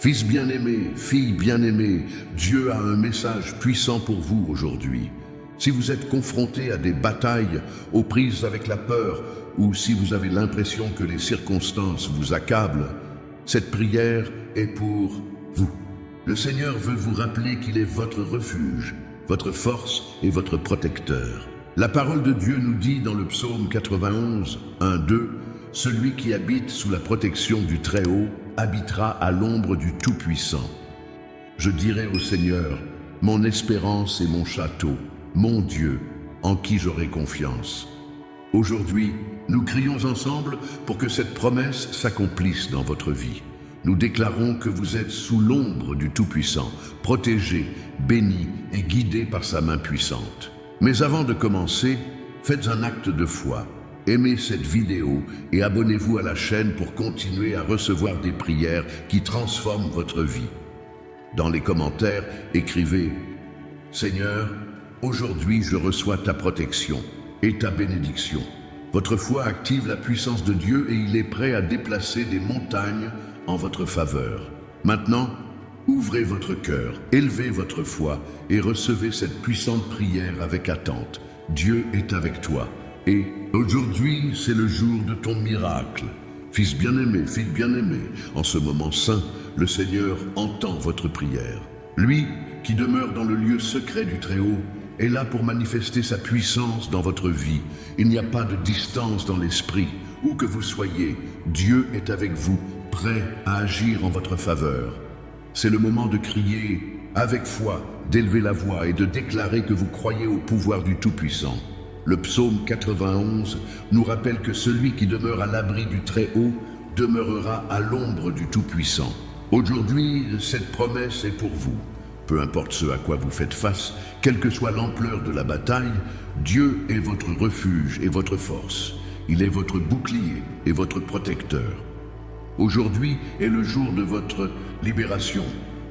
Fils bien-aimé, fille bien-aimée, Dieu a un message puissant pour vous aujourd'hui. Si vous êtes confronté à des batailles, aux prises avec la peur, ou si vous avez l'impression que les circonstances vous accablent, cette prière est pour vous. Le Seigneur veut vous rappeler qu'il est votre refuge, votre force et votre protecteur. La parole de Dieu nous dit dans le psaume 91, 1-2, « Celui qui habite sous la protection du Très-Haut habitera à l'ombre du Tout-Puissant. Je dirai au Seigneur, mon espérance et mon château, mon Dieu, en qui j'aurai confiance. » Aujourd'hui, nous crions ensemble pour que cette promesse s'accomplisse dans votre vie. Nous déclarons que vous êtes sous l'ombre du Tout-Puissant, protégés, bénis et guidés par sa main puissante. Mais avant de commencer, faites un acte de foi. Aimez cette vidéo et abonnez-vous à la chaîne pour continuer à recevoir des prières qui transforment votre vie. Dans les commentaires, écrivez « Seigneur, aujourd'hui je reçois ta protection et ta bénédiction. » Votre foi active la puissance de Dieu et il est prêt à déplacer des montagnes en votre faveur. Maintenant, ouvrez votre cœur, élevez votre foi et recevez cette puissante prière avec attente. Dieu est avec toi. Et aujourd'hui, c'est le jour de ton miracle. Fils bien-aimé, fille bien-aimée, en ce moment saint, le Seigneur entend votre prière. Lui, qui demeure dans le lieu secret du Très-Haut, est là pour manifester sa puissance dans votre vie. Il n'y a pas de distance dans l'esprit. Où que vous soyez, Dieu est avec vous, prêt à agir en votre faveur. C'est le moment de crier avec foi, d'élever la voix et de déclarer que vous croyez au pouvoir du Tout-Puissant. Le psaume 91 nous rappelle que celui qui demeure à l'abri du Très-Haut demeurera à l'ombre du Tout-Puissant. Aujourd'hui, cette promesse est pour vous. Peu importe ce à quoi vous faites face, quelle que soit l'ampleur de la bataille, Dieu est votre refuge et votre force. Il est votre bouclier et votre protecteur. Aujourd'hui est le jour de votre libération.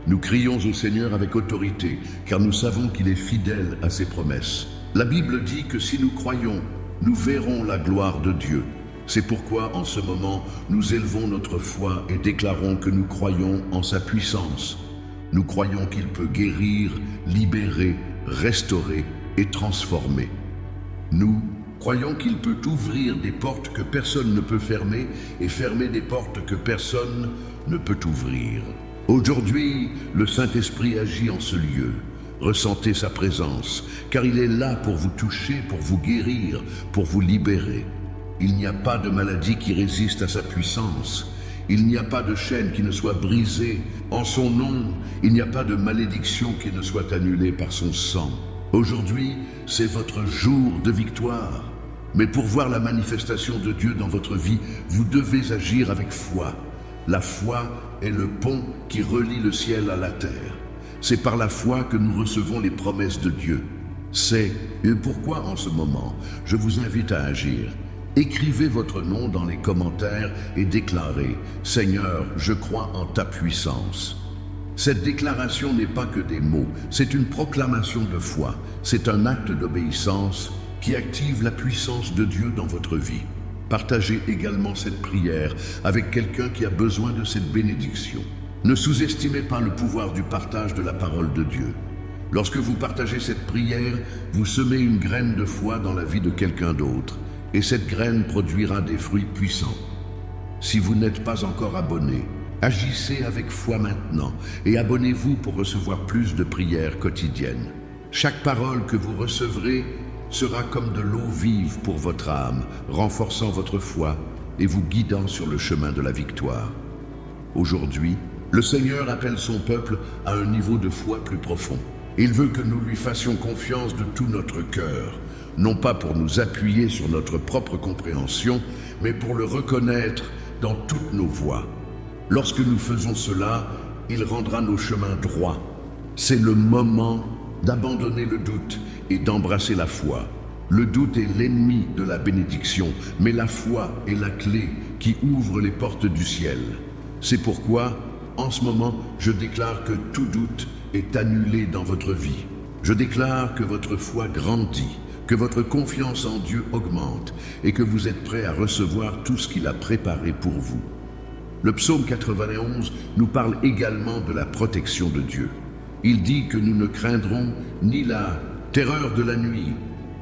Nous crions au Seigneur avec autorité, car nous savons qu'il est fidèle à ses promesses. La Bible dit que si nous croyons, nous verrons la gloire de Dieu. C'est pourquoi, en ce moment, nous élevons notre foi et déclarons que nous croyons en sa puissance. Nous croyons qu'il peut guérir, libérer, restaurer et transformer. Nous croyons qu'il peut ouvrir des portes que personne ne peut fermer et fermer des portes que personne ne peut ouvrir. Aujourd'hui, le Saint-Esprit agit en ce lieu. Ressentez sa présence, car il est là pour vous toucher, pour vous guérir, pour vous libérer. Il n'y a pas de maladie qui résiste à sa puissance. Il n'y a pas de chaîne qui ne soit brisée. En son nom, il n'y a pas de malédiction qui ne soit annulée par son sang. Aujourd'hui, c'est votre jour de victoire. Mais pour voir la manifestation de Dieu dans votre vie, vous devez agir avec foi. La foi est le pont qui relie le ciel à la terre. C'est par la foi que nous recevons les promesses de Dieu. C'est pourquoi en ce moment, je vous invite à agir. Écrivez votre nom dans les commentaires et déclarez « Seigneur, je crois en ta puissance ». Cette déclaration n'est pas que des mots, c'est une proclamation de foi. C'est un acte d'obéissance qui active la puissance de Dieu dans votre vie. Partagez également cette prière avec quelqu'un qui a besoin de cette bénédiction. Ne sous-estimez pas le pouvoir du partage de la parole de Dieu. Lorsque vous partagez cette prière, vous semez une graine de foi dans la vie de quelqu'un d'autre, et cette graine produira des fruits puissants. Si vous n'êtes pas encore abonné, agissez avec foi maintenant et abonnez-vous pour recevoir plus de prières quotidiennes. Chaque parole que vous recevrez sera comme de l'eau vive pour votre âme, renforçant votre foi et vous guidant sur le chemin de la victoire. Aujourd'hui, le Seigneur appelle son peuple à un niveau de foi plus profond. Il veut que nous lui fassions confiance de tout notre cœur, non pas pour nous appuyer sur notre propre compréhension, mais pour le reconnaître dans toutes nos voies. Lorsque nous faisons cela, il rendra nos chemins droits. C'est le moment d'abandonner le doute et d'embrasser la foi. Le doute est l'ennemi de la bénédiction, mais la foi est la clé qui ouvre les portes du ciel. C'est pourquoi, en ce moment, je déclare que tout doute est annulé dans votre vie. Je déclare que votre foi grandit, que votre confiance en Dieu augmente et que vous êtes prêt à recevoir tout ce qu'il a préparé pour vous. Le psaume 91 nous parle également de la protection de Dieu. Il dit que nous ne craindrons ni la terreur de la nuit,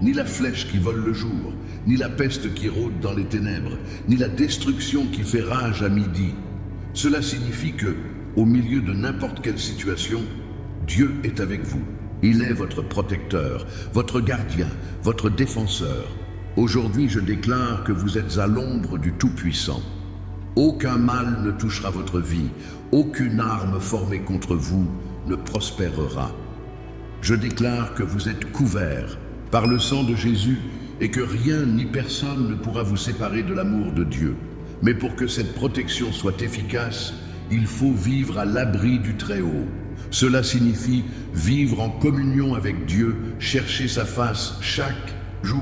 ni la flèche qui vole le jour, ni la peste qui rôde dans les ténèbres, ni la destruction qui fait rage à midi. Cela signifie que, au milieu de n'importe quelle situation, Dieu est avec vous. Il est votre protecteur, votre gardien, votre défenseur. Aujourd'hui, je déclare que vous êtes à l'ombre du Tout-Puissant. Aucun mal ne touchera votre vie, aucune arme formée contre vous ne prospérera. Je déclare que vous êtes couverts par le sang de Jésus et que rien ni personne ne pourra vous séparer de l'amour de Dieu. Mais pour que cette protection soit efficace, il faut vivre à l'abri du Très-Haut. Cela signifie vivre en communion avec Dieu, chercher sa face chaque jour,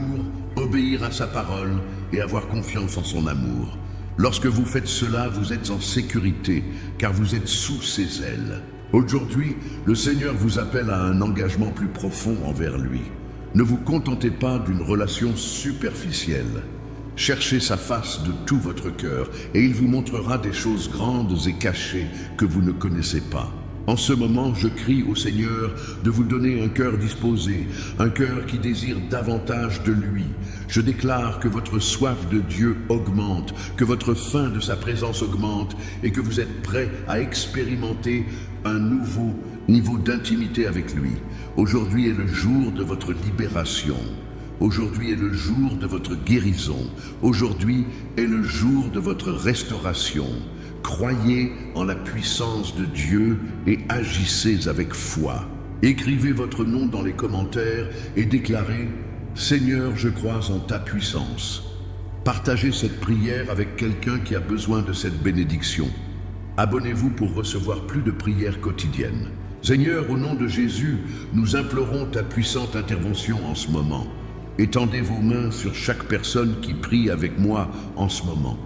obéir à sa parole et avoir confiance en son amour. Lorsque vous faites cela, vous êtes en sécurité, car vous êtes sous ses ailes. Aujourd'hui, le Seigneur vous appelle à un engagement plus profond envers lui. Ne vous contentez pas d'une relation superficielle. Cherchez sa face de tout votre cœur, et il vous montrera des choses grandes et cachées que vous ne connaissez pas. En ce moment, je crie au Seigneur de vous donner un cœur disposé, un cœur qui désire davantage de lui. Je déclare que votre soif de Dieu augmente, que votre faim de sa présence augmente et que vous êtes prêts à expérimenter un nouveau niveau d'intimité avec lui. Aujourd'hui est le jour de votre libération. Aujourd'hui est le jour de votre guérison. Aujourd'hui est le jour de votre restauration. Croyez en la puissance de Dieu et agissez avec foi. Écrivez votre nom dans les commentaires et déclarez « Seigneur, je crois en ta puissance ». Partagez cette prière avec quelqu'un qui a besoin de cette bénédiction. Abonnez-vous pour recevoir plus de prières quotidiennes. Seigneur, au nom de Jésus, nous implorons ta puissante intervention en ce moment. Étendez vos mains sur chaque personne qui prie avec moi en ce moment.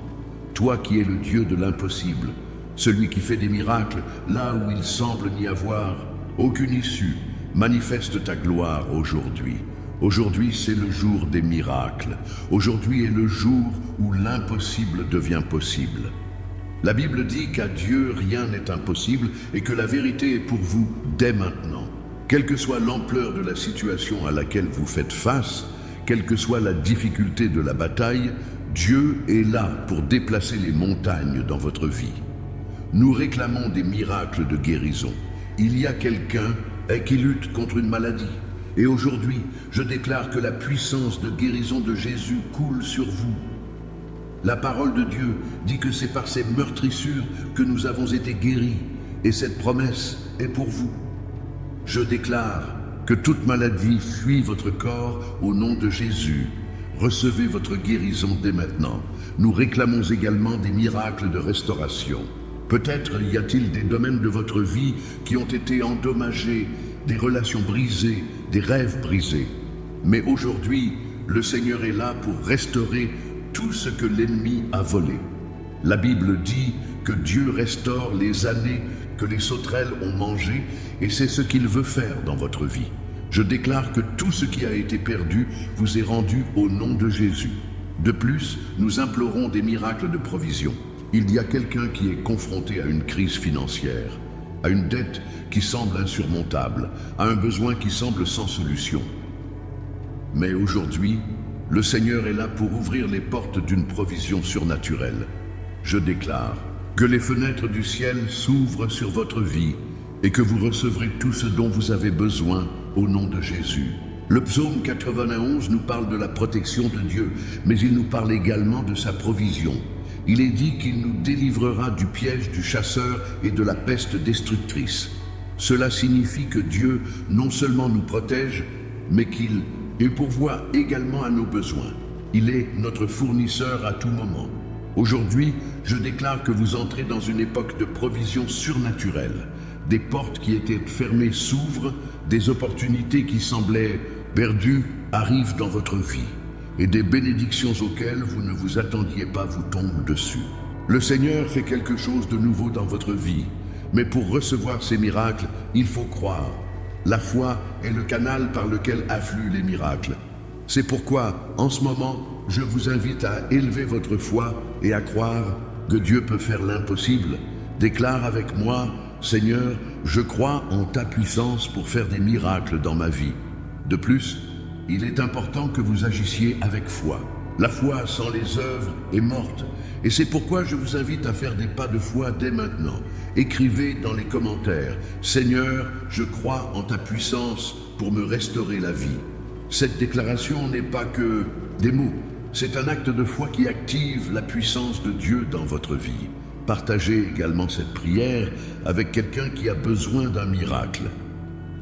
Toi qui es le Dieu de l'impossible, celui qui fait des miracles là où il semble n'y avoir aucune issue, manifeste ta gloire aujourd'hui. Aujourd'hui, c'est le jour des miracles. Aujourd'hui est le jour où l'impossible devient possible. La Bible dit qu'à Dieu, rien n'est impossible et que la vérité est pour vous dès maintenant. Quelle que soit l'ampleur de la situation à laquelle vous faites face, quelle que soit la difficulté de la bataille, Dieu est là pour déplacer les montagnes dans votre vie. Nous réclamons des miracles de guérison. Il y a quelqu'un qui lutte contre une maladie. Et aujourd'hui, je déclare que la puissance de guérison de Jésus coule sur vous. La parole de Dieu dit que c'est par ses meurtrissures que nous avons été guéris. Et cette promesse est pour vous. Je déclare que toute maladie fuit votre corps au nom de Jésus. Recevez votre guérison dès maintenant. Nous réclamons également des miracles de restauration. Peut-être y a-t-il des domaines de votre vie qui ont été endommagés, des relations brisées, des rêves brisés. Mais aujourd'hui, le Seigneur est là pour restaurer tout ce que l'ennemi a volé. La Bible dit que Dieu restaure les années que les sauterelles ont mangées et c'est ce qu'il veut faire dans votre vie. Je déclare que tout ce qui a été perdu vous est rendu au nom de Jésus. De plus, nous implorons des miracles de provision. Il y a quelqu'un qui est confronté à une crise financière, à une dette qui semble insurmontable, à un besoin qui semble sans solution. Mais aujourd'hui, le Seigneur est là pour ouvrir les portes d'une provision surnaturelle. Je déclare que les fenêtres du ciel s'ouvrent sur votre vie et que vous recevrez tout ce dont vous avez besoin au nom de Jésus. Le psaume 91 nous parle de la protection de Dieu, mais il nous parle également de sa provision. Il est dit qu'il nous délivrera du piège du chasseur et de la peste destructrice. Cela signifie que Dieu non seulement nous protège, mais qu'il pourvoit également à nos besoins. Il est notre fournisseur à tout moment. Aujourd'hui, je déclare que vous entrez dans une époque de provision surnaturelle. Des portes qui étaient fermées s'ouvrent, des opportunités qui semblaient perdues arrivent dans votre vie, et des bénédictions auxquelles vous ne vous attendiez pas vous tombent dessus. Le Seigneur fait quelque chose de nouveau dans votre vie, mais pour recevoir ces miracles, il faut croire. La foi est le canal par lequel affluent les miracles. C'est pourquoi, en ce moment, je vous invite à élever votre foi et à croire que Dieu peut faire l'impossible? Déclare avec moi, Seigneur, je crois en ta puissance pour faire des miracles dans ma vie. De plus, il est important que vous agissiez avec foi. La foi sans les œuvres est morte. Et c'est pourquoi je vous invite à faire des pas de foi dès maintenant. Écrivez dans les commentaires, Seigneur, je crois en ta puissance pour me restaurer la vie. Cette déclaration n'est pas que des mots. C'est un acte de foi qui active la puissance de Dieu dans votre vie. Partagez également cette prière avec quelqu'un qui a besoin d'un miracle.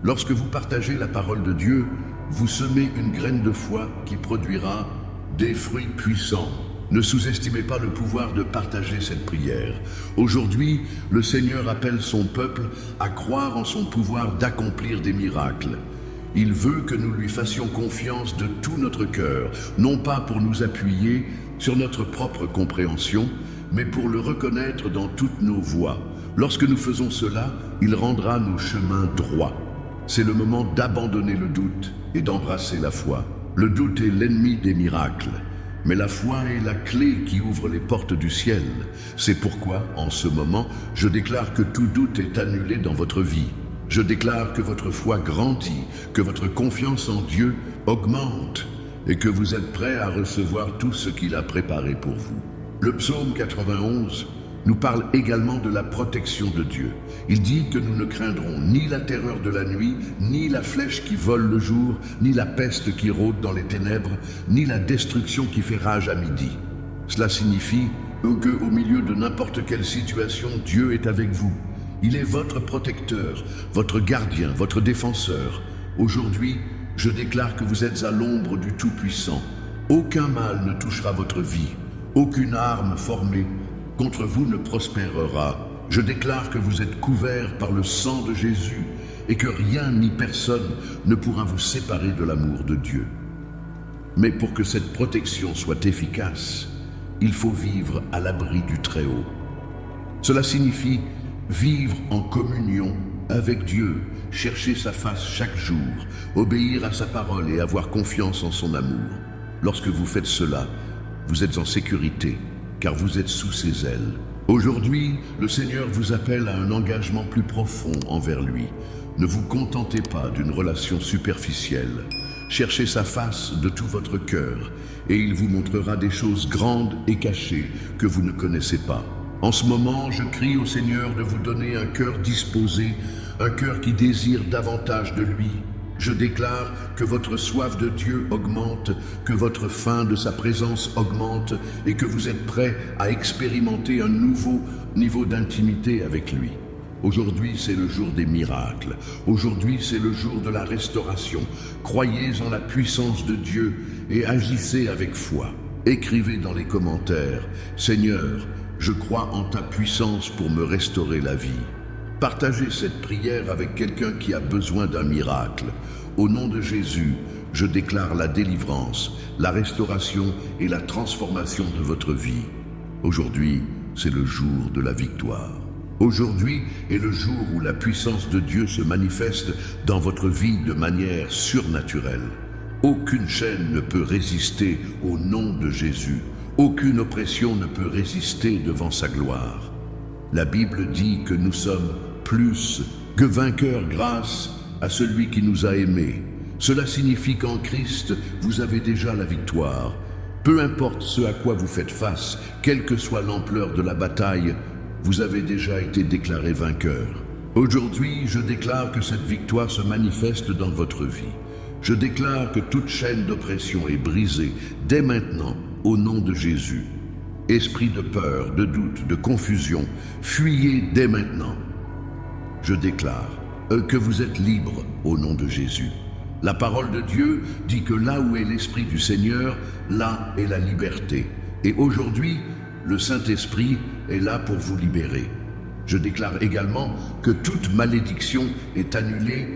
Lorsque vous partagez la parole de Dieu, vous semez une graine de foi qui produira des fruits puissants. Ne sous-estimez pas le pouvoir de partager cette prière. Aujourd'hui, le Seigneur appelle son peuple à croire en son pouvoir d'accomplir des miracles. Il veut que nous lui fassions confiance de tout notre cœur, non pas pour nous appuyer sur notre propre compréhension, mais pour le reconnaître dans toutes nos voies. Lorsque nous faisons cela, il rendra nos chemins droits. C'est le moment d'abandonner le doute et d'embrasser la foi. Le doute est l'ennemi des miracles, mais la foi est la clé qui ouvre les portes du ciel. C'est pourquoi, en ce moment, je déclare que tout doute est annulé dans votre vie. Je déclare que votre foi grandit, que votre confiance en Dieu augmente et que vous êtes prêts à recevoir tout ce qu'il a préparé pour vous. Le psaume 91 nous parle également de la protection de Dieu. Il dit que nous ne craindrons ni la terreur de la nuit, ni la flèche qui vole le jour, ni la peste qui rôde dans les ténèbres, ni la destruction qui fait rage à midi. Cela signifie que, au milieu de n'importe quelle situation, Dieu est avec vous. Il est votre protecteur, votre gardien, votre défenseur. Aujourd'hui, je déclare que vous êtes à l'ombre du Tout-Puissant. Aucun mal ne touchera votre vie. Aucune arme formée contre vous ne prospérera. Je déclare que vous êtes couverts par le sang de Jésus et que rien ni personne ne pourra vous séparer de l'amour de Dieu. Mais pour que cette protection soit efficace, il faut vivre à l'abri du Très-Haut. Cela signifie vivre en communion avec Dieu, chercher sa face chaque jour, obéir à sa parole et avoir confiance en son amour. Lorsque vous faites cela, vous êtes en sécurité, car vous êtes sous ses ailes. Aujourd'hui, le Seigneur vous appelle à un engagement plus profond envers lui. Ne vous contentez pas d'une relation superficielle. Cherchez sa face de tout votre cœur, et il vous montrera des choses grandes et cachées que vous ne connaissez pas. En ce moment, je crie au Seigneur de vous donner un cœur disposé, un cœur qui désire davantage de lui. Je déclare que votre soif de Dieu augmente, que votre faim de sa présence augmente et que vous êtes prêts à expérimenter un nouveau niveau d'intimité avec lui. Aujourd'hui, c'est le jour des miracles. Aujourd'hui, c'est le jour de la restauration. Croyez en la puissance de Dieu et agissez avec foi. Écrivez dans les commentaires, « Seigneur, je crois en ta puissance pour me restaurer la vie. » Partagez cette prière avec quelqu'un qui a besoin d'un miracle. Au nom de Jésus, je déclare la délivrance, la restauration et la transformation de votre vie. Aujourd'hui, c'est le jour de la victoire. Aujourd'hui est le jour où la puissance de Dieu se manifeste dans votre vie de manière surnaturelle. Aucune chaîne ne peut résister au nom de Jésus. Aucune oppression ne peut résister devant sa gloire. La Bible dit que nous sommes plus que vainqueurs grâce à celui qui nous a aimés. Cela signifie qu'en Christ, vous avez déjà la victoire. Peu importe ce à quoi vous faites face, quelle que soit l'ampleur de la bataille, vous avez déjà été déclaré vainqueur. Aujourd'hui, je déclare que cette victoire se manifeste dans votre vie. Je déclare que toute chaîne d'oppression est brisée dès maintenant au nom de Jésus. Esprit de peur, de doute, de confusion, fuyez dès maintenant. Je déclare que vous êtes libres au nom de Jésus. La parole de Dieu dit que là où est l'Esprit du Seigneur, là est la liberté. Et aujourd'hui, le Saint-Esprit est là pour vous libérer. Je déclare également que toute malédiction est annulée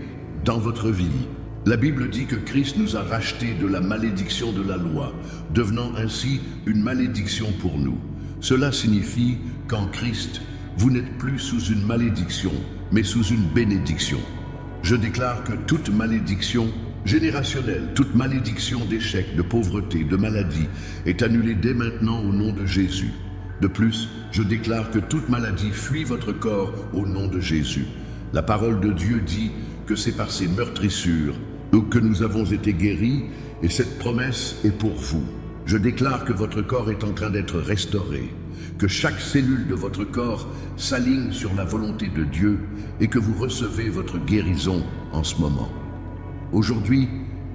dans votre vie. La Bible dit que Christ nous a rachetés de la malédiction de la loi, devenant ainsi une malédiction pour nous. Cela signifie qu'en Christ, vous n'êtes plus sous une malédiction, mais sous une bénédiction. Je déclare que toute malédiction générationnelle, toute malédiction d'échec, de pauvreté, de maladie est annulée dès maintenant au nom de Jésus. De plus, je déclare que toute maladie fuit votre corps au nom de Jésus. La parole de Dieu dit que c'est par ses meurtrissures que nous avons été guéris, et cette promesse est pour vous. Je déclare que votre corps est en train d'être restauré, que chaque cellule de votre corps s'aligne sur la volonté de Dieu et que vous recevez votre guérison en ce moment. Aujourd'hui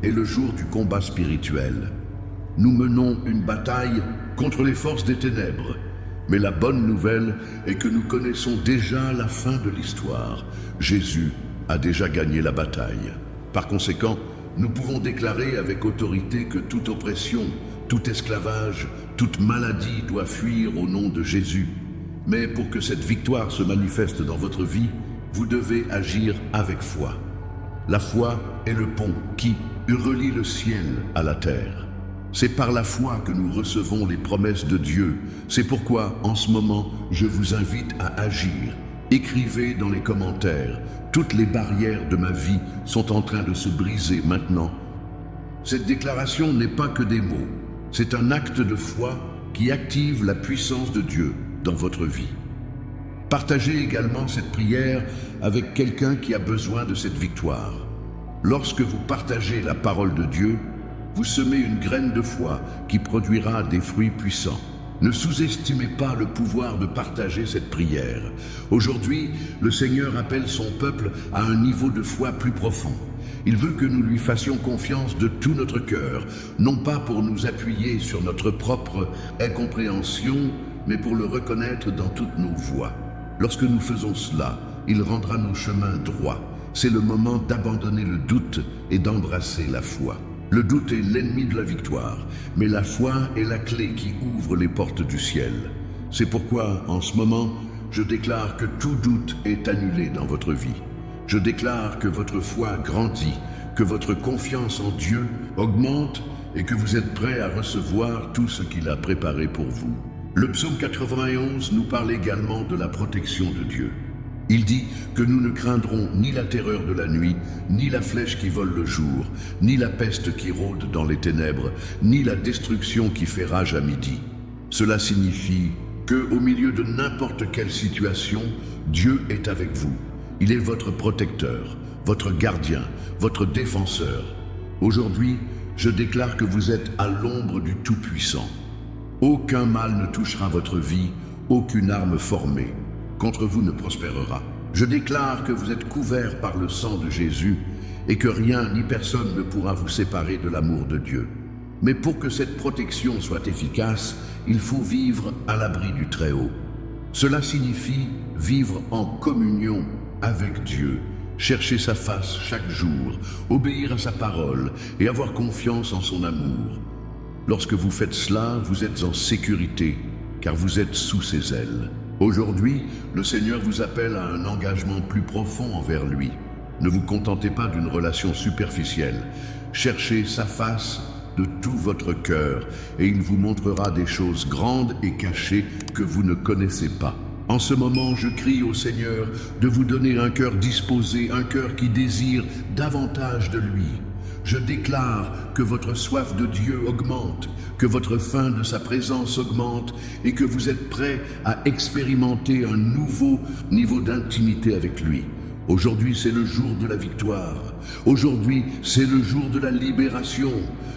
est le jour du combat spirituel. Nous menons une bataille contre les forces des ténèbres. Mais la bonne nouvelle est que nous connaissons déjà la fin de l'histoire. Jésus a déjà gagné la bataille. Par conséquent, nous pouvons déclarer avec autorité que toute oppression, tout esclavage, toute maladie doit fuir au nom de Jésus. Mais pour que cette victoire se manifeste dans votre vie, vous devez agir avec foi. La foi est le pont qui relie le ciel à la terre. C'est par la foi que nous recevons les promesses de Dieu. C'est pourquoi, en ce moment, je vous invite à agir. Écrivez dans les commentaires. Toutes les barrières de ma vie sont en train de se briser maintenant. Cette déclaration n'est pas que des mots. C'est un acte de foi qui active la puissance de Dieu dans votre vie. Partagez également cette prière avec quelqu'un qui a besoin de cette victoire. Lorsque vous partagez la parole de Dieu, vous semez une graine de foi qui produira des fruits puissants. Ne sous-estimez pas le pouvoir de partager cette prière. Aujourd'hui, le Seigneur appelle son peuple à un niveau de foi plus profond. Il veut que nous lui fassions confiance de tout notre cœur, non pas pour nous appuyer sur notre propre incompréhension, mais pour le reconnaître dans toutes nos voies. Lorsque nous faisons cela, il rendra nos chemins droits. C'est le moment d'abandonner le doute et d'embrasser la foi. Le doute est l'ennemi de la victoire, mais la foi est la clé qui ouvre les portes du ciel. C'est pourquoi, en ce moment, je déclare que tout doute est annulé dans votre vie. Je déclare que votre foi grandit, que votre confiance en Dieu augmente et que vous êtes prêts à recevoir tout ce qu'il a préparé pour vous. Le psaume 91 nous parle également de la protection de Dieu. Il dit que nous ne craindrons ni la terreur de la nuit, ni la flèche qui vole le jour, ni la peste qui rôde dans les ténèbres, ni la destruction qui fait rage à midi. Cela signifie que, au milieu de n'importe quelle situation, Dieu est avec vous. Il est votre protecteur, votre gardien, votre défenseur. Aujourd'hui, je déclare que vous êtes à l'ombre du Tout-Puissant. Aucun mal ne touchera votre vie, aucune arme formée contre vous ne prospérera. Je déclare que vous êtes couverts par le sang de Jésus et que rien ni personne ne pourra vous séparer de l'amour de Dieu. Mais pour que cette protection soit efficace, il faut vivre à l'abri du Très-Haut. Cela signifie vivre en communion avec Dieu, chercher sa face chaque jour, obéir à sa parole et avoir confiance en son amour. Lorsque vous faites cela, vous êtes en sécurité, car vous êtes sous ses ailes. Aujourd'hui, le Seigneur vous appelle à un engagement plus profond envers lui. Ne vous contentez pas d'une relation superficielle. Cherchez sa face de tout votre cœur et il vous montrera des choses grandes et cachées que vous ne connaissez pas. En ce moment, je crie au Seigneur de vous donner un cœur disposé, un cœur qui désire davantage de lui. Je déclare que votre soif de Dieu augmente, que votre faim de sa présence augmente et que vous êtes prêts à expérimenter un nouveau niveau d'intimité avec lui. Aujourd'hui, c'est le jour de la victoire. Aujourd'hui, c'est le jour de la libération.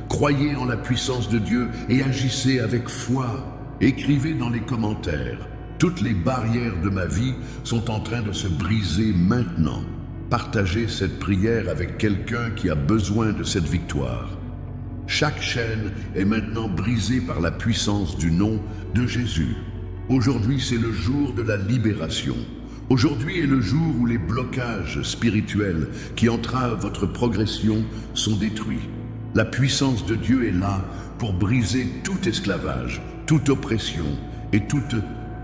Croyez en la puissance de Dieu et agissez avec foi. Écrivez dans les commentaires. Toutes les barrières de ma vie sont en train de se briser maintenant. Partagez cette prière avec quelqu'un qui a besoin de cette victoire. Chaque chaîne est maintenant brisée par la puissance du nom de Jésus. Aujourd'hui, c'est le jour de la libération. Aujourd'hui est le jour où les blocages spirituels qui entravent votre progression sont détruits. La puissance de Dieu est là pour briser tout esclavage, toute oppression et toute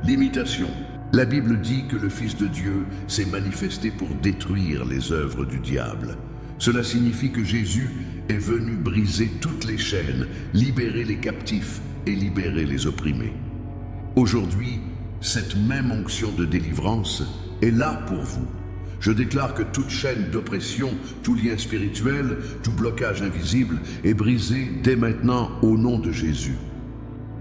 limitation. La Bible dit que le Fils de Dieu s'est manifesté pour détruire les œuvres du diable. Cela signifie que Jésus est venu briser toutes les chaînes, libérer les captifs et libérer les opprimés. Aujourd'hui, cette même onction de délivrance est là pour vous. Je déclare que toute chaîne d'oppression, tout lien spirituel, tout blocage invisible est brisé dès maintenant au nom de Jésus.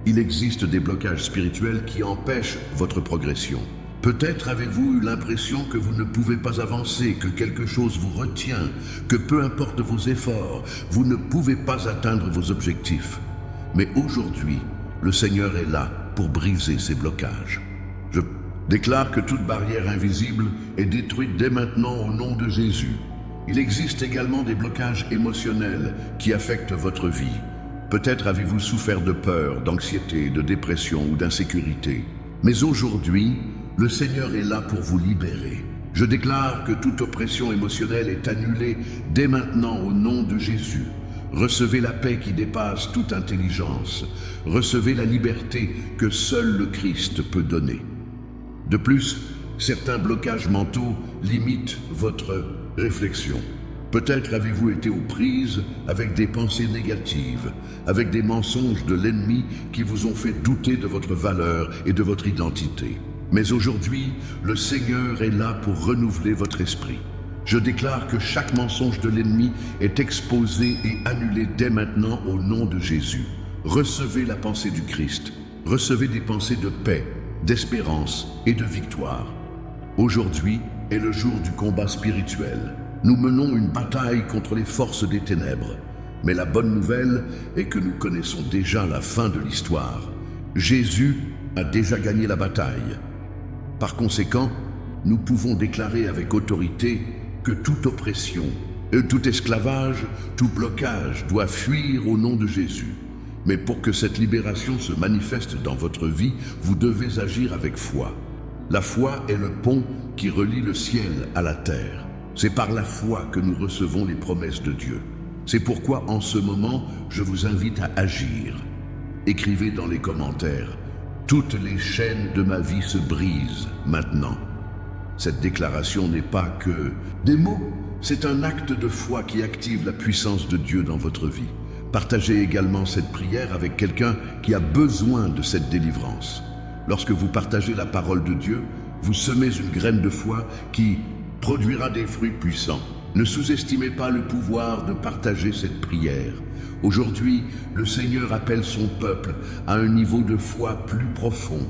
Il existe des blocages spirituels qui empêchent votre progression. Peut-être avez-vous eu l'impression que vous ne pouvez pas avancer, que quelque chose vous retient, que peu importe vos efforts, vous ne pouvez pas atteindre vos objectifs. Mais aujourd'hui, le Seigneur est là pour briser ces blocages. Je déclare que toute barrière invisible est détruite dès maintenant au nom de Jésus. Il existe également des blocages émotionnels qui affectent votre vie. Peut-être avez-vous souffert de peur, d'anxiété, de dépression ou d'insécurité. Mais aujourd'hui, le Seigneur est là pour vous libérer. Je déclare que toute oppression émotionnelle est annulée dès maintenant au nom de Jésus. Recevez la paix qui dépasse toute intelligence. Recevez la liberté que seul le Christ peut donner. De plus, certains blocages mentaux limitent votre réflexion. Peut-être avez-vous été aux prises avec des pensées négatives, avec des mensonges de l'ennemi qui vous ont fait douter de votre valeur et de votre identité. Mais aujourd'hui, le Seigneur est là pour renouveler votre esprit. Je déclare que chaque mensonge de l'ennemi est exposé et annulé dès maintenant au nom de Jésus. Recevez la pensée du Christ. Recevez des pensées de paix, d'espérance et de victoire. Aujourd'hui est le jour du combat spirituel. Nous menons une bataille contre les forces des ténèbres. Mais la bonne nouvelle est que nous connaissons déjà la fin de l'histoire. Jésus a déjà gagné la bataille. Par conséquent, nous pouvons déclarer avec autorité que toute oppression, tout esclavage, tout blocage doit fuir au nom de Jésus. Mais pour que cette libération se manifeste dans votre vie, vous devez agir avec foi. La foi est le pont qui relie le ciel à la terre. C'est par la foi que nous recevons les promesses de Dieu. C'est pourquoi en ce moment, je vous invite à agir. Écrivez dans les commentaires: toutes les chaînes de ma vie se brisent maintenant. Cette déclaration n'est pas que des mots, c'est un acte de foi qui active la puissance de Dieu dans votre vie. Partagez également cette prière avec quelqu'un qui a besoin de cette délivrance. Lorsque vous partagez la parole de Dieu, vous semez une graine de foi qui produira des fruits puissants. Ne sous-estimez pas le pouvoir de partager cette prière. Aujourd'hui, le Seigneur appelle son peuple à un niveau de foi plus profond.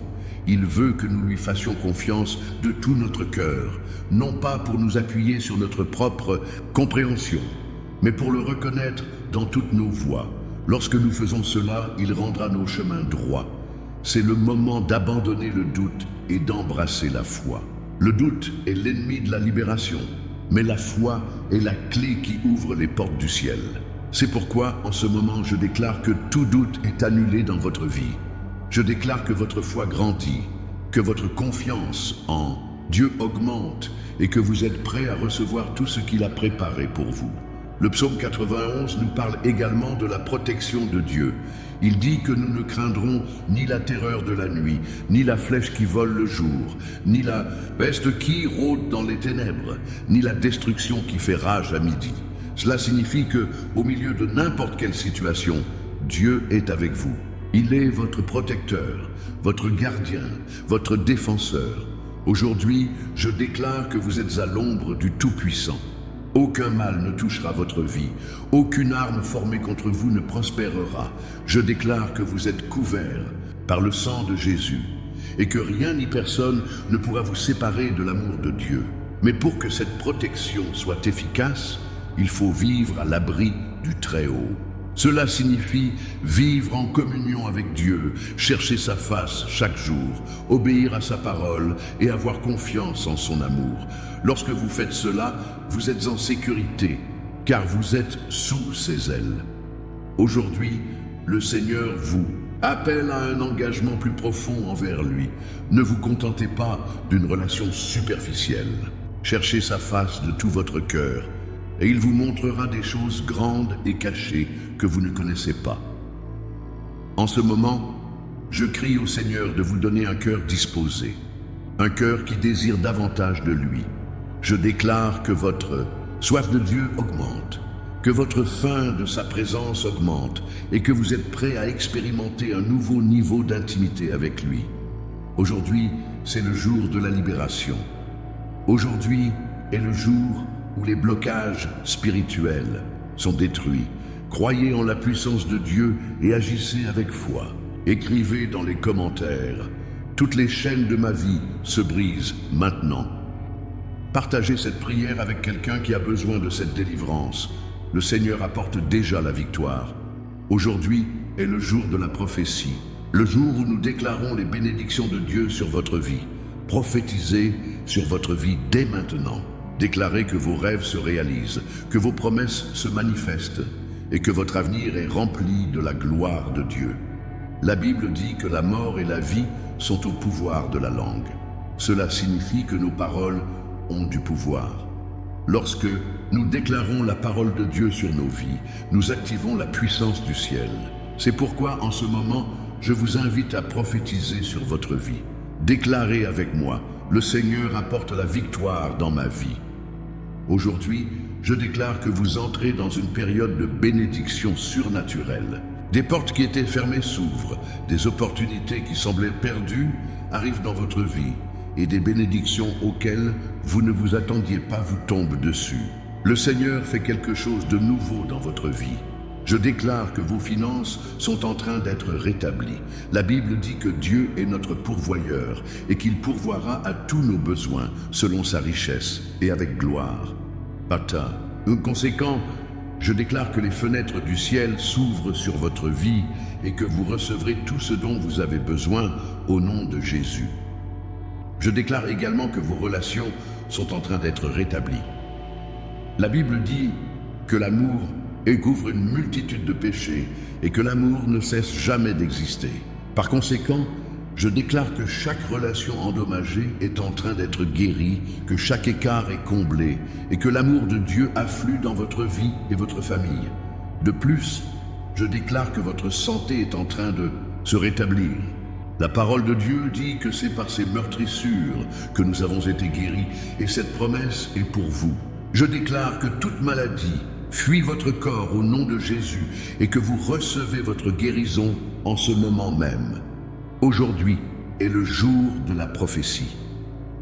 Il veut que nous lui fassions confiance de tout notre cœur, non pas pour nous appuyer sur notre propre compréhension, mais pour le reconnaître dans toutes nos voies. Lorsque nous faisons cela, il rendra nos chemins droits. C'est le moment d'abandonner le doute et d'embrasser la foi. Le doute est l'ennemi de la libération, mais la foi est la clé qui ouvre les portes du ciel. C'est pourquoi, en ce moment, je déclare que tout doute est annulé dans votre vie. Je déclare que votre foi grandit, que votre confiance en Dieu augmente et que vous êtes prêts à recevoir tout ce qu'il a préparé pour vous. Le psaume 91 nous parle également de la protection de Dieu. Il dit que nous ne craindrons ni la terreur de la nuit, ni la flèche qui vole le jour, ni la peste qui rôde dans les ténèbres, ni la destruction qui fait rage à midi. Cela signifie que, au milieu de n'importe quelle situation, Dieu est avec vous. Il est votre protecteur, votre gardien, votre défenseur. Aujourd'hui, je déclare que vous êtes à l'ombre du Tout-Puissant. Aucun mal ne touchera votre vie, aucune arme formée contre vous ne prospérera. Je déclare que vous êtes couverts par le sang de Jésus et que rien ni personne ne pourra vous séparer de l'amour de Dieu. Mais pour que cette protection soit efficace, il faut vivre à l'abri du Très-Haut. Cela signifie vivre en communion avec Dieu, chercher sa face chaque jour, obéir à sa parole et avoir confiance en son amour. Lorsque vous faites cela, vous êtes en sécurité, car vous êtes sous ses ailes. Aujourd'hui, le Seigneur vous appelle à un engagement plus profond envers lui. Ne vous contentez pas d'une relation superficielle. Cherchez sa face de tout votre cœur, et il vous montrera des choses grandes et cachées que vous ne connaissez pas. En ce moment, je crie au Seigneur de vous donner un cœur disposé, un cœur qui désire davantage de lui. Je déclare que votre soif de Dieu augmente, que votre faim de sa présence augmente et que vous êtes prêts à expérimenter un nouveau niveau d'intimité avec lui. Aujourd'hui, c'est le jour de la libération. Aujourd'hui est le jour où les blocages spirituels sont détruits. Croyez en la puissance de Dieu et agissez avec foi. Écrivez dans les commentaires. Toutes les chaînes de ma vie se brisent maintenant. Partagez cette prière avec quelqu'un qui a besoin de cette délivrance. Le Seigneur apporte déjà la victoire. Aujourd'hui est le jour de la prophétie, le jour où nous déclarons les bénédictions de Dieu sur votre vie. Prophétisez sur votre vie dès maintenant. Déclarez que vos rêves se réalisent, que vos promesses se manifestent et que votre avenir est rempli de la gloire de Dieu. La Bible dit que la mort et la vie sont au pouvoir de la langue. Cela signifie que nos paroles ont du pouvoir. Lorsque nous déclarons la parole de Dieu sur nos vies, nous activons la puissance du ciel. C'est pourquoi, en ce moment, je vous invite à prophétiser sur votre vie. Déclarez avec moi, le Seigneur apporte la victoire dans ma vie. Aujourd'hui, je déclare que vous entrez dans une période de bénédiction surnaturelle. Des portes qui étaient fermées s'ouvrent, des opportunités qui semblaient perdues arrivent dans votre vie et des bénédictions auxquelles vous ne vous attendiez pas vous tombent dessus. Le Seigneur fait quelque chose de nouveau dans votre vie. Je déclare que vos finances sont en train d'être rétablies. La Bible dit que Dieu est notre pourvoyeur et qu'il pourvoira à tous nos besoins selon sa richesse et avec gloire. Par conséquent, je déclare que les fenêtres du ciel s'ouvrent sur votre vie et que vous recevrez tout ce dont vous avez besoin au nom de Jésus. Je déclare également que vos relations sont en train d'être rétablies. La Bible dit que l'amour couvre une multitude de péchés et que l'amour ne cesse jamais d'exister. Par conséquent, je déclare que chaque relation endommagée est en train d'être guérie, que chaque écart est comblé et que l'amour de Dieu afflue dans votre vie et votre famille. De plus, je déclare que votre santé est en train de se rétablir. La parole de Dieu dit que c'est par ses meurtrissures que nous avons été guéris et cette promesse est pour vous. Je déclare que toute maladie fuit votre corps au nom de Jésus et que vous recevez votre guérison en ce moment même. Aujourd'hui est le jour de la prophétie.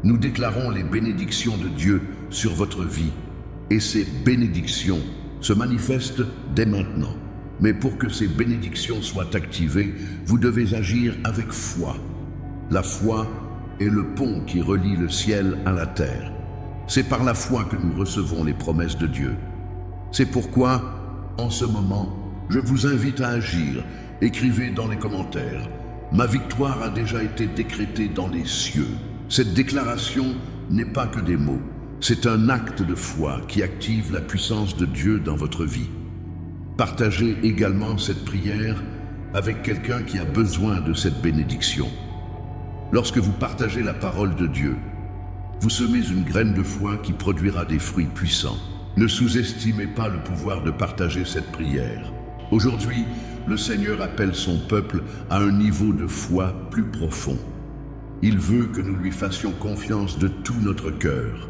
Nous déclarons les bénédictions de Dieu sur votre vie et ces bénédictions se manifestent dès maintenant. Mais pour que ces bénédictions soient activées, vous devez agir avec foi. La foi est le pont qui relie le ciel à la terre. C'est par la foi que nous recevons les promesses de Dieu. C'est pourquoi, en ce moment, je vous invite à agir. Écrivez dans les commentaires. Ma victoire a déjà été décrétée dans les cieux. Cette déclaration n'est pas que des mots. C'est un acte de foi qui active la puissance de Dieu dans votre vie. Partagez également cette prière avec quelqu'un qui a besoin de cette bénédiction. Lorsque vous partagez la parole de Dieu, vous semez une graine de foi qui produira des fruits puissants. Ne sous-estimez pas le pouvoir de partager cette prière. Aujourd'hui, le Seigneur appelle son peuple à un niveau de foi plus profond. Il veut que nous lui fassions confiance de tout notre cœur,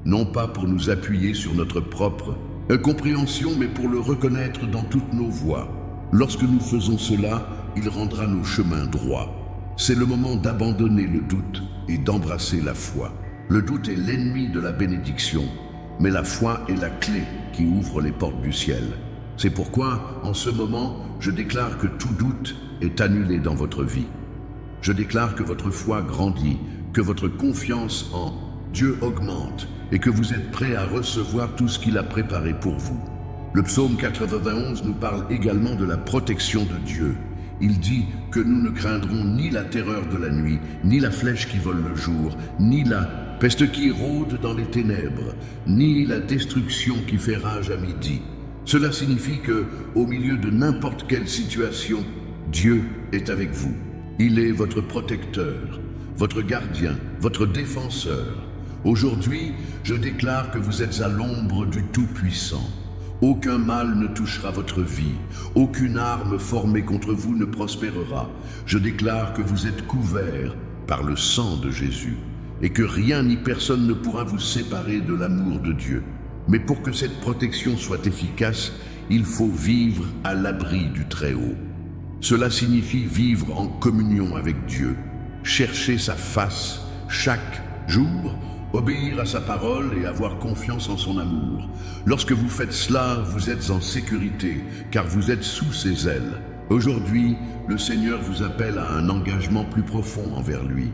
non pas pour nous appuyer sur notre propre compréhension, mais pour le reconnaître dans toutes nos voies. Lorsque nous faisons cela, il rendra nos chemins droits. C'est le moment d'abandonner le doute et d'embrasser la foi. Le doute est l'ennemi de la bénédiction, mais la foi est la clé qui ouvre les portes du ciel. C'est pourquoi, en ce moment, je déclare que tout doute est annulé dans votre vie. Je déclare que votre foi grandit, que votre confiance en Dieu augmente et que vous êtes prêts à recevoir tout ce qu'il a préparé pour vous. Le psaume 91 nous parle également de la protection de Dieu. Il dit que nous ne craindrons ni la terreur de la nuit, ni la flèche qui vole le jour, ni la peste qui rôde dans les ténèbres, ni la destruction qui fait rage à midi. Cela signifie que, au milieu de n'importe quelle situation, Dieu est avec vous. Il est votre protecteur, votre gardien, votre défenseur. Aujourd'hui, je déclare que vous êtes à l'ombre du Tout-Puissant. Aucun mal ne touchera votre vie, aucune arme formée contre vous ne prospérera. Je déclare que vous êtes couverts par le sang de Jésus et que rien ni personne ne pourra vous séparer de l'amour de Dieu. Mais pour que cette protection soit efficace, il faut vivre à l'abri du Très-Haut. Cela signifie vivre en communion avec Dieu, chercher sa face chaque jour, obéir à sa parole et avoir confiance en son amour. Lorsque vous faites cela, vous êtes en sécurité, car vous êtes sous ses ailes. Aujourd'hui, le Seigneur vous appelle à un engagement plus profond envers lui.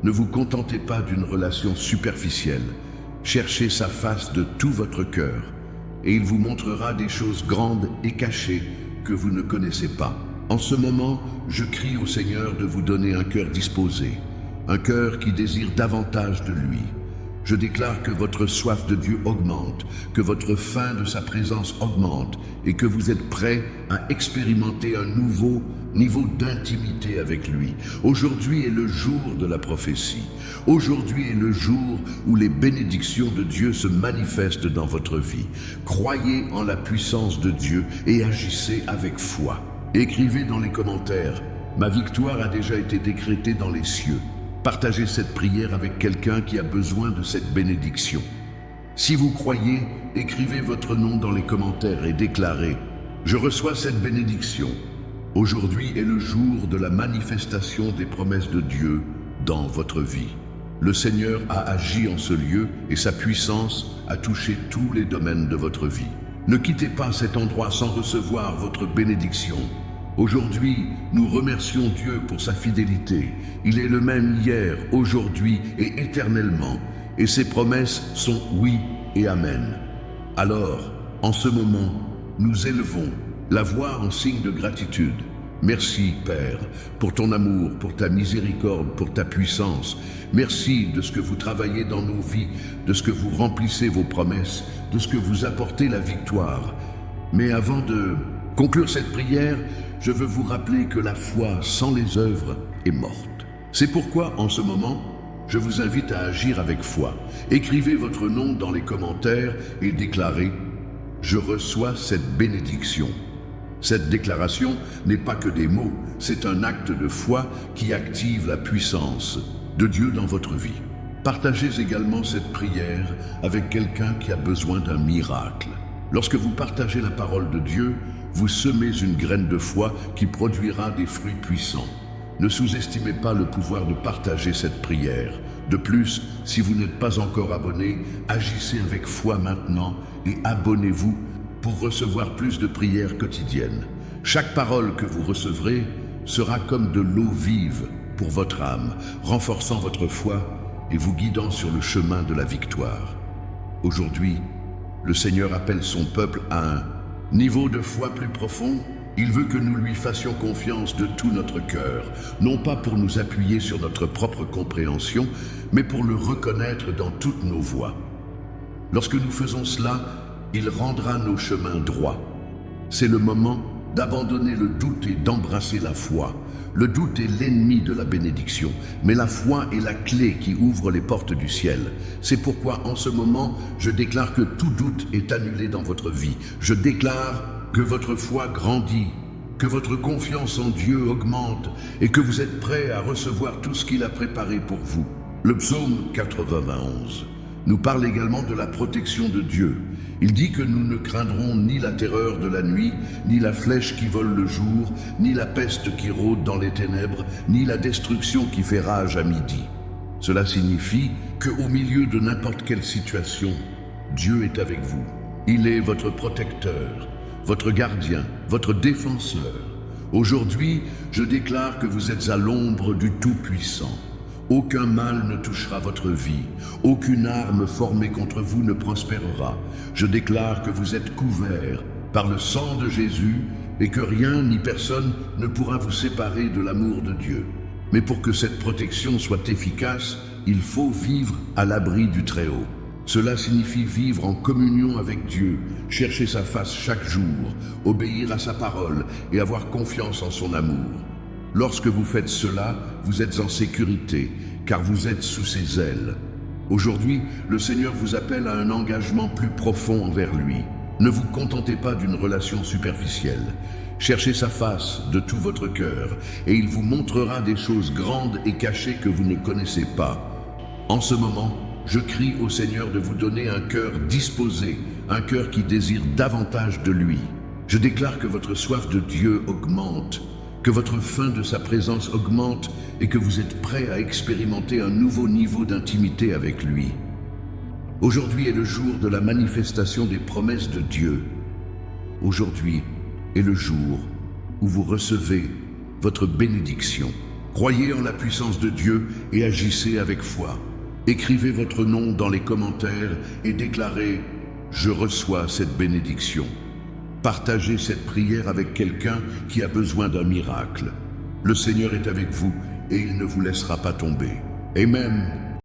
Ne vous contentez pas d'une relation superficielle. Cherchez sa face de tout votre cœur, et il vous montrera des choses grandes et cachées que vous ne connaissez pas. En ce moment, je crie au Seigneur de vous donner un cœur disposé, un cœur qui désire davantage de lui. Je déclare que votre soif de Dieu augmente, que votre faim de sa présence augmente et que vous êtes prêts à expérimenter un nouveau niveau d'intimité avec lui. Aujourd'hui est le jour de la prophétie. Aujourd'hui est le jour où les bénédictions de Dieu se manifestent dans votre vie. Croyez en la puissance de Dieu et agissez avec foi. Écrivez dans les commentaires, ma victoire a déjà été décrétée dans les cieux. Partagez cette prière avec quelqu'un qui a besoin de cette bénédiction. Si vous croyez, écrivez votre nom dans les commentaires et déclarez « Je reçois cette bénédiction ». Aujourd'hui est le jour de la manifestation des promesses de Dieu dans votre vie. Le Seigneur a agi en ce lieu et sa puissance a touché tous les domaines de votre vie. Ne quittez pas cet endroit sans recevoir votre bénédiction. Aujourd'hui, nous remercions Dieu pour sa fidélité. Il est le même hier, aujourd'hui et éternellement. Et ses promesses sont oui et amen. Alors, en ce moment, nous élevons la voix en signe de gratitude. Merci, Père, pour ton amour, pour ta miséricorde, pour ta puissance. Merci de ce que vous travaillez dans nos vies, de ce que vous remplissez vos promesses, de ce que vous apportez la victoire. Mais avant de conclure cette prière, je veux vous rappeler que la foi sans les œuvres est morte. C'est pourquoi, en ce moment, je vous invite à agir avec foi. Écrivez votre nom dans les commentaires et déclarez « Je reçois cette bénédiction ». Cette déclaration n'est pas que des mots, c'est un acte de foi qui active la puissance de Dieu dans votre vie. Partagez également cette prière avec quelqu'un qui a besoin d'un miracle. Lorsque vous partagez la parole de Dieu, vous semez une graine de foi qui produira des fruits puissants. Ne sous-estimez pas le pouvoir de partager cette prière. De plus, si vous n'êtes pas encore abonné, agissez avec foi maintenant et abonnez-vous pour recevoir plus de prières quotidiennes. Chaque parole que vous recevrez sera comme de l'eau vive pour votre âme, renforçant votre foi et vous guidant sur le chemin de la victoire. Aujourd'hui, le Seigneur appelle son peuple à un niveau de foi plus profond. Il veut que nous lui fassions confiance de tout notre cœur, non pas pour nous appuyer sur notre propre compréhension, mais pour le reconnaître dans toutes nos voies. Lorsque nous faisons cela, il rendra nos chemins droits. C'est le moment d'abandonner le doute et d'embrasser la foi. Le doute est l'ennemi de la bénédiction, mais la foi est la clé qui ouvre les portes du ciel. C'est pourquoi en ce moment, je déclare que tout doute est annulé dans votre vie. Je déclare que votre foi grandit, que votre confiance en Dieu augmente et que vous êtes prêts à recevoir tout ce qu'il a préparé pour vous. Le psaume 91 nous parle également de la protection de Dieu. Il dit que nous ne craindrons ni la terreur de la nuit, ni la flèche qui vole le jour, ni la peste qui rôde dans les ténèbres, ni la destruction qui fait rage à midi. Cela signifie qu'au milieu de n'importe quelle situation, Dieu est avec vous. Il est votre protecteur, votre gardien, votre défenseur. Aujourd'hui, je déclare que vous êtes à l'ombre du Tout-Puissant. Aucun mal ne touchera votre vie, aucune arme formée contre vous ne prospérera. Je déclare que vous êtes couverts par le sang de Jésus et que rien ni personne ne pourra vous séparer de l'amour de Dieu. Mais pour que cette protection soit efficace, il faut vivre à l'abri du Très-Haut. Cela signifie vivre en communion avec Dieu, chercher sa face chaque jour, obéir à sa parole et avoir confiance en son amour. Lorsque vous faites cela, vous êtes en sécurité, car vous êtes sous ses ailes. Aujourd'hui, le Seigneur vous appelle à un engagement plus profond envers lui. Ne vous contentez pas d'une relation superficielle. Cherchez sa face de tout votre cœur, et il vous montrera des choses grandes et cachées que vous ne connaissez pas. En ce moment, je crie au Seigneur de vous donner un cœur disposé, un cœur qui désire davantage de lui. Je déclare que votre soif de Dieu augmente, que votre faim de sa présence augmente et que vous êtes prêts à expérimenter un nouveau niveau d'intimité avec lui. Aujourd'hui est le jour de la manifestation des promesses de Dieu. Aujourd'hui est le jour où vous recevez votre bénédiction. Croyez en la puissance de Dieu et agissez avec foi. Écrivez votre nom dans les commentaires et déclarez « Je reçois cette bénédiction ». Partagez cette prière avec quelqu'un qui a besoin d'un miracle. Le Seigneur est avec vous et il ne vous laissera pas tomber. Amen.